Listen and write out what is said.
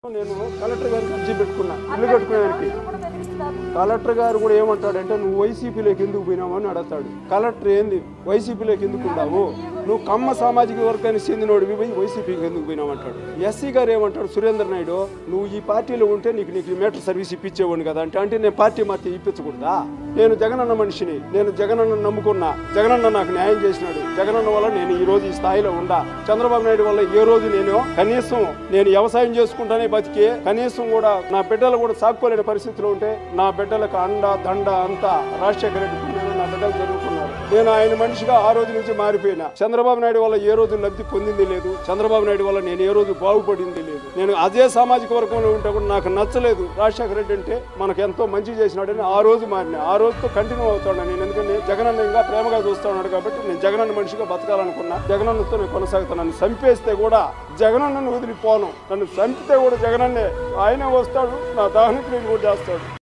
నేను కలెక్టర్ గారికి అర్జీ పెట్టుకున్నా ఇల్లు కట్టుకునేదానికి. కలెక్టర్ గారు కూడా ఏమంటాడంటే నువ్వు వైసీపీలోకి ఎందుకు పోయినావు అని అడుగుతాడు. కలెక్టర్ ఏంది వైసీపీలోకి ఎందుకు ఉన్నావు, నువ్వు కమ్మ సామాజిక వర్గానికి చెందినోడివి పోయి వైసీపీకి ఎందుకు పోయినావు అంటాడు. ఎస్సీ గారు ఏమంటాడు, సురేందర్ నాయుడు నువ్వు ఈ పార్టీలో ఉంటే నీకు మీటర్ సర్వీస్ ఇప్పించేవాడిని కదా అంటే నేను పార్టీ మార్చి ఇప్పించకూడదా? నేను జగనన్న మనిషిని, నేను జగనన్న నమ్ముకున్నా, జగనన్న నాకు న్యాయం చేసినాడు, జగనన్న వల్ల నేను ఈ రోజు ఈ స్థాయిలో ఉండా. చంద్రబాబు నాయుడు వల్ల ఏ రోజు కనీసం నేను వ్యవసాయం చేసుకుంటానే బతికి కనీసం కూడా నా బిడ్డలు కూడా సాక్కోలేని పరిస్థితిలో ఉంటే నా బిడ్డలకు అండ దండ అంతా రాజశేఖర రెడ్డి నా బిడ్డలు చదువుకున్నారు. నేను ఆయన మనిషిగా ఆ రోజు నుంచి మారిపోయినా. చంద్రబాబు నాయుడు వల్ల ఏ రోజు లబ్ధి పొందింది లేదు, చంద్రబాబు నాయుడు వల్ల నేను ఏ రోజు బాగుపడింది లేదు. నేను అదే సామాజిక వర్గంలో ఉంటే కూడా నాకు నచ్చలేదు. రాజశేఖర రెడ్డి అంటే మనకు ఎంతో మంచి చేసినాడని ఆ రోజు మారినా. ఆ రోజుతో కంటిన్యూ అవుతాడు నేను, ఎందుకంటే జగనన్న ఇంకా ప్రేమగా చూస్తున్నాడు కాబట్టి నేను జగనన్న మనిషిగా బతకాలనుకున్నా. జగనన్నతో నేను కొనసాగుతాను. నన్ను చంపేస్తే కూడా జగనన్నను వదిలిపోను, నన్ను చంపితే కూడా జగనన్నే, ఆయనే వస్తాడు, నా దానికి నేను కూడా చేస్తాడు.